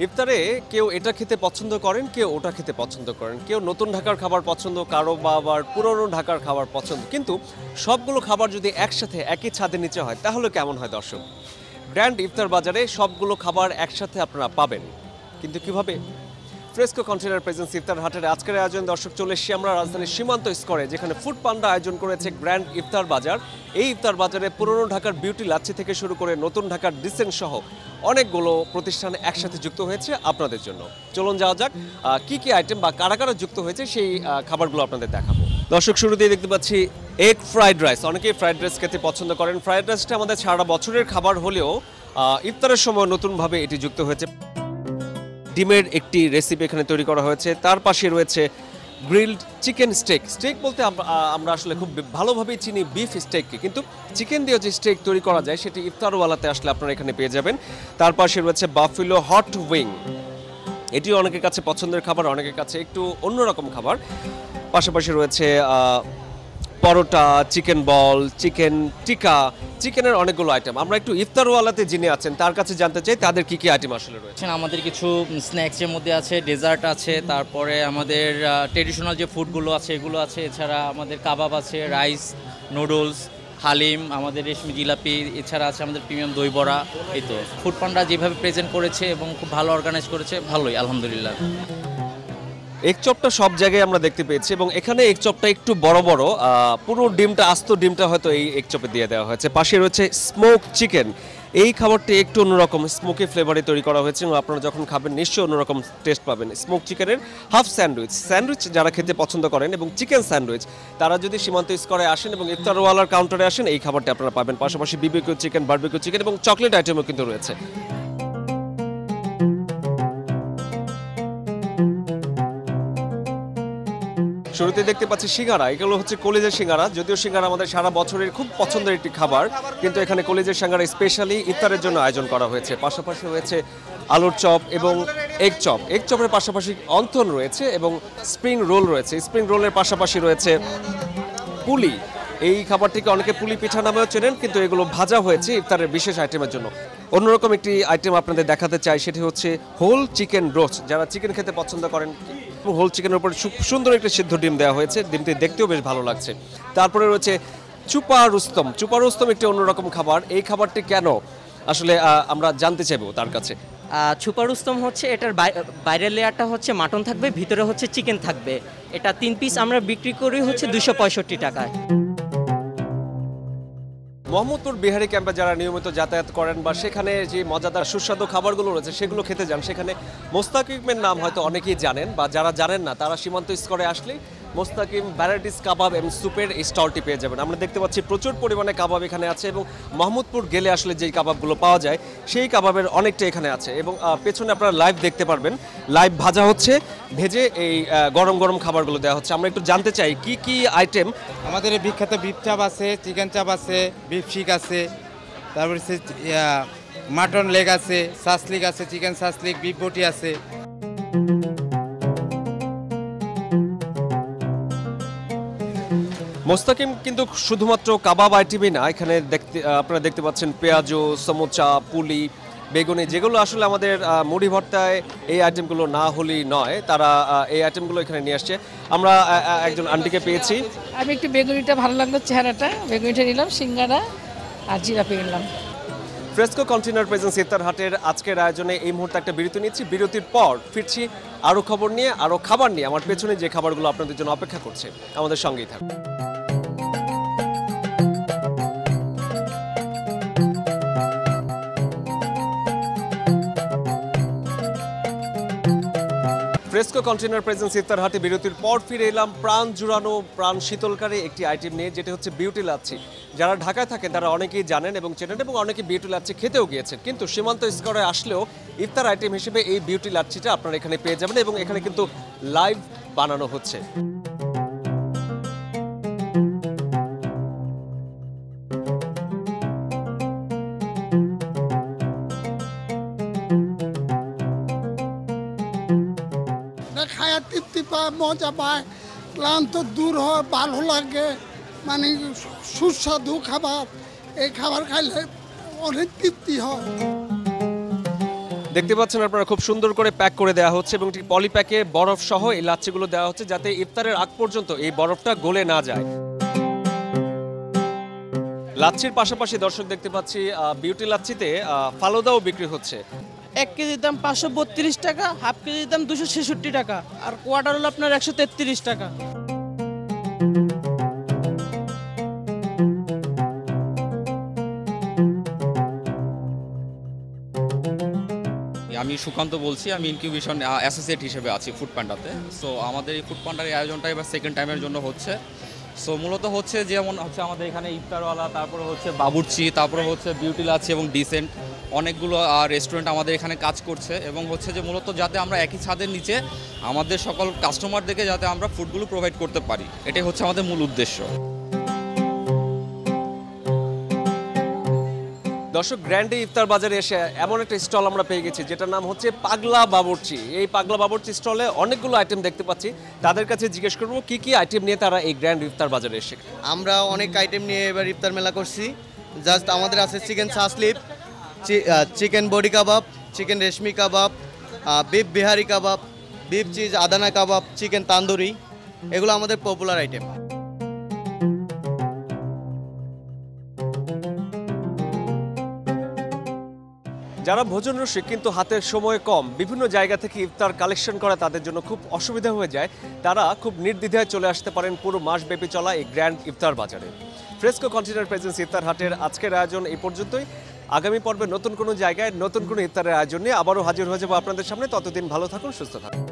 ইফতারে কেউ এটা খেতে পছন্দ করেন, কেউ ওটা খেতে পছন্দ করেন, কেউ নতুন ঢাকার খাবার পছন্দ, কারো বা আবার পুরনো ঢাকার খাবার পছন্দ। কিন্তু সবগুলো খাবার যদি একসাথে একই ছাদের নিচে হয় তাহলে কেমন হয় দর্শক? গ্র্যান্ড ইফতার বাজারে সবগুলো খাবার একসাথে আপনারা পাবেন, কিন্তু কিভাবে? ফ্রেস্কো কন্টেনার প্রেজেন্স ইফতার হাটের আজকের আয়োজন দর্শক, চলে এসেছি আমরা রাজধানীর সীমান্ত স্কোয়ারে, যেখানে ফুড পান্ডা আয়োজন করেছে গ্র্যান্ড ইফতার বাজার। এই ইফতার বাজারে পুরনো ঢাকার বিউটি লাচ্ছি থেকে শুরু করে নতুন ঢাকার ডিসেন্ট সহ অনেকগুলো প্রতিষ্ঠান একসাথে যুক্ত হয়েছে আপনাদের জন্য। চলুন যাওয়া যাক কি কি আইটেম বা কারা কারা যুক্ত হয়েছে সেই খাবারগুলো আপনাদের দেখাবো। দর্শক, শুরুতেই দেখতে পাচ্ছি এগ ফ্রাইড রাইস। অনেকেই ফ্রাইড রাইস খেতে পছন্দ করেন। ফ্রাইড রাইসটা আমাদের সারা বছরের খাবার হলেও ইফতারের সময় নতুনভাবে এটি যুক্ত হয়েছে। ডিমের একটি রেসিপি এখানে তৈরি করা হয়েছে। তার পাশে রয়েছে গ্রিলড চিকেন স্টেক। স্টেক বলতে আমরা আসলে খুব ভালোভাবেই চিনি বিফ স্টেককে, কিন্তু চিকেন দিয়ে যে স্টেক তৈরি করা যায় সেটি ইফতারওয়ালাতে আসলে আপনারা এখানে পেয়ে যাবেন। তার পাশে রয়েছে বাফেলো হট উইং। এটিও অনেকের কাছে পছন্দের খাবার, অনেকের কাছে একটু অন্যরকম খাবার। পাশাপাশি রয়েছে পরোটা, চিকেন বল, চিকেন টিকা, চিকেনের অনেকগুলো আইটেম। আমরা একটু ইফতারওয়ালাতে যিনি আছেন তার কাছে জানতে চাই তাদের কি কি আইটেম আসলে রয়েছে। আমাদের কিছু স্ন্যাক্সের মধ্যে আছে, ডেজার্ট আছে, তারপরে আমাদের ট্রেডিশনাল যে ফুডগুলো আছে এগুলো আছে, এছাড়া আমাদের কাবাব আছে, রাইস, নুডলস, হালিম, আমাদের রেশমি জিলাপি, এছাড়া আছে আমাদের প্রিমিয়াম দই বড়া। এই তো ফুড পান্ডা যেভাবে প্রেজেন্ট করেছে এবং খুব ভালো অর্গানাইজ করেছে, ভালোই আলহামদুলিল্লাহ। এগ চপটা সব জায়গায় আমরা দেখতে পেয়েছি এবং এখানে এগ চপটা একটু বড় বড়, পুরো ডিমটা, আস্ত ডিমটা হয়তো এই এগ চপে দিয়ে দেওয়া হয়েছে। পাশে রয়েছে স্মোক চিকেন। এই খাবারটি একটু অন্যরকম স্মোকি ফ্লেভারে তৈরি করা হয়েছে এবং আপনারা যখন খাবেন নিশ্চয়ই অন্যরকম টেস্ট পাবেন। স্মোক চিকেনের হাফ স্যান্ডউইচ যারা খেতে পছন্দ করেন এবং চিকেন স্যান্ডউইচ তারা যদি সীমান্ত স্কোয়ারে আসেন এবং ইফতারওয়ালার কাউন্টারে আসেন এই খাবারটি আপনারা পাবেন। পাশাপাশি বিবিকিউ চিকেন, বারবিকিউ চিকেন এবং চকলেট আইটেমও কিন্তু রয়েছে। শুরুতে দেখতে পাচ্ছি সিঙ্গারা। এগুলো হচ্ছে কলিজের সিঙ্গারা। যদিও সিঙ্গারা আমাদের সারা বছরের খুব পছন্দের একটি খাবার, কিন্তু এখানে কলিজের সিঙ্গারা স্পেশালি ইফতারের জন্য আয়োজন করা হয়েছে। পাশাপাশি রয়েছে আলুর চপ এবং এগ চপ। এগ চপের পাশাপাশি অন্থন রয়েছে এবং স্প্রিং রোল রয়েছে। স্প্রিং রোলের পাশাপাশি রয়েছে পুলি। এই খাবারটিকে অনেকে পুলি পিঠা নামেও চেনেন, কিন্তু এগুলো ভাজা হয়েছে ইফতারের বিশেষ আইটেমের জন্য। অন্যরকম একটি আইটেম আপনাদের দেখাতে চাই, সেটি হচ্ছে হোল চিকেন রোস্ট। যারা চিকেন খেতে পছন্দ করেন, হোল চিকেনের উপর সুন্দর একটি সিদ্ধ ডিম দেওয়া হয়েছে। ডিমটি দেখতেও বেশ ভালো লাগছে। তারপরে রয়েছে চুপা রুস্তম। চুপা রুস্তম একটি অন্যরকম খাবার। এই খাবারটি কেন আসলে আমরা জানতে চাইবো তার কাছে। ছুপা রুস্তম হচ্ছে এটার বাইরের লেয়ারটা হচ্ছে মাটন থাকবে, ভিতরে হচ্ছে চিকেন থাকবে। এটা 3 পিস আমরা বিক্রি করি হচ্ছে 265 টাকায়। মোহাম্মদপুর বিহারি ক্যাম্পে যারা নিয়মিত যাতায়াত করেন বা সেখানে যে মজাদার সুস্বাদু খাবারগুলো রয়েছে সেগুলো খেতে যান, সেখানে মোস্তাকিমের নাম হয়তো অনেকেই জানেন, বা যারা জানেন না তারা সীমান্ত স্কোয়ারে আসলেই মোস্তাকিম ভ্যারাইটিস কাবাব এবং স্যুপের এই স্টলটি পেয়ে যাবেন। আমরা দেখতে পাচ্ছি প্রচুর পরিমাণে কাবাব এখানে আছে এবং মোহাম্মদপুর গেলে আসলে যেই কাবাবগুলো পাওয়া যায় সেই কাবাবের অনেকটা এখানে আছে এবং পেছনে আপনারা লাইভ দেখতে পারবেন, লাইভ ভাজা হচ্ছে, ভেজে এই গরম গরম খাবারগুলো দেওয়া হচ্ছে। আমরা একটু জানতে চাই কি কি আইটেম। আমাদের এই বিখ্যাত বিফ চাপ আছে, চিকেন চাপ আছে, বিফ শিক আছে, তারপরে মাটন লেগ আছে, সাসলিক আছে, চিকেন সাসলিক, বিফ বটি আছে। মোস্তাকিম কিন্তু শুধুমাত্র কাবাব আইটেমই না, এখানে আপনারা দেখতে পাচ্ছেন পেঁয়াজু, সমোচা, পুলি, বেগুনি, যেগুলো আসলে আমাদের মুড়ি ভর্তায় এই আইটেমগুলো না হলেই নয়। তারা এই আইটেমগুলো এখানে নিয়ে আসছে। আমরা একজন আন্টিকে পেয়েছি। আমি একটু বেগুনিটা ভালো লাগলো, চেহারাটা, বেগুনিটা নিলাম, সিঙ্গারা আর জিলাপি নিলাম। ফ্রেস্কো কন্টেনার প্রেজেন্স ইফতার হাটের আজকের আয়োজনে এই মুহূর্তে একটা বিরতি নিচ্ছি। বিরতির পর ফিরছি আরও খবর নিয়ে, আরও খাবার নিয়ে। আমার পেছনে যে খাবারগুলো আপনাদের জন্য অপেক্ষা করছে, আমাদের সঙ্গেই থাকুন। ফ্রেস্কো কন্টেনার প্রেজেন্স ইফতার হাটে বিরতির পর ফিরে এলাম প্রাণ জুড়ানো, প্রাণ শীতলকারী একটি আইটেম নিয়ে, যেটা হচ্ছে বিউটি লাচ্ছি। যারা ঢাকায় থাকেন তারা অনেকেই জানেন এবং চেনেন এবং অনেকে বিউটি লাচ্ছি খেতেও গিয়েছেন, কিন্তু সীমান্ত স্কোয়ারে আসলেও ইফতার আইটেম হিসেবে এই বিউটি লাচ্ছিটা আপনারা এখানে পেয়ে যাবেন এবং এখানে কিন্তু লাইভ বানানো হচ্ছে। খায়া তৃপ্তি পায়, মজা পায়, ক্লান্ত দূর হয়, ভালো লাগে, মানে সুস্বাদু খাবার। এই খাবার খাইলে অনেক তৃপ্তি হয়। দেখতে পাচ্ছেন আপনারা খুব সুন্দর করে প্যাক করে দেওয়া হচ্ছে এবং ঠিক পলি প্যাকে বরফ সহ এই লাচ্ছিগুলো দেওয়া হচ্ছে যাতে ইফতারের আগ পর্যন্ত এই বরফটা গলে না যায়। লাচ্ছির পাশাপাশি দর্শক দেখতে পাচ্ছি বিউটি লাচ্ছিতে ফালুদাও বিক্রি হচ্ছে। 1 কেজির দাম 532 টাকা, হাফ কেজির দাম 266 টাকা, আর কোয়ার্টার হলো আপনার 133 টাকা। আমি সুকান্ত বলছি, আমি ইনকিউবেশন অ্যাসোসিয়েট হিসেবে আছি ফুড পান্ডাতে। সো আমাদের এই ফুড পান্ডার এই আয়োজনটা এবার সেকেন্ড টাইমের জন্য হচ্ছে। সো মূলত হচ্ছে যেমন হচ্ছে আমাদের এখানে ইফতারওয়ালা, তারপরে হচ্ছে বাবুর্চি, তারপরে হচ্ছে বিউটি লাচ্ছি এবং ডিসেন্ট অনেকগুলো রেস্টুরেন্ট আমাদের এখানে কাজ করছে এবং হচ্ছে যে মূলত যাতে আমরা একই ছাদের নিচে আমাদের সকল কাস্টমারদেরকে যাতে আমরা ফুডগুলো প্রোভাইড করতে পারি, এটাই হচ্ছে আমাদের মূল উদ্দেশ্য। দর্শক, গ্র্যান্ডে ইফতার বাজারে এসে এমন একটা স্টল আমরা পেয়ে গেছি যেটার নাম হচ্ছে পাগলা বাবুর্চি। এই পাগলা বাবুর্চি স্টলে অনেকগুলো আইটেম দেখতে পাচ্ছি। তাদের কাছে জিজ্ঞেস করবো কি কি আইটেম নিয়ে তারা এই গ্র্যান্ড ইফতার বাজারে এসে। আমরা অনেক আইটেম নিয়ে এবার ইফতার মেলা করছি। জাস্ট আমাদের আছে চিকেন সাসলিপ, চিকেন বডি কাবাব, চিকেন রেশমি কাবাব, বিফ বিহারি কাবাব, বিফ চিজ আদানা কাবাব, চিকেন তান্দুরি, এগুলো আমাদের পপুলার আইটেম। যারা ভোজন রসিক কিন্তু হাতের সময় কম, বিভিন্ন জায়গা থেকে ইফতার কালেকশন করা তাদের জন্য খুব অসুবিধা হয়ে যায়, তারা খুব নির্দ্বিধায় চলে আসতে পারেন পুরো মাসব্যাপী চলা এই গ্র্যান্ড ইফতার বাজারে। ফ্রেস্কো কন্টেনার প্রেজেন্স ইফতার হাটের আজকের আয়োজন এই পর্যন্তই। আগামী পর্বে নতুন কোনো জায়গায় নতুন কোনো ইফতারের আয়োজন নিয়ে আবারও হাজির হয়ে যাবো আপনাদের সামনে। ততদিন ভালো থাকুন, সুস্থ থাকুন।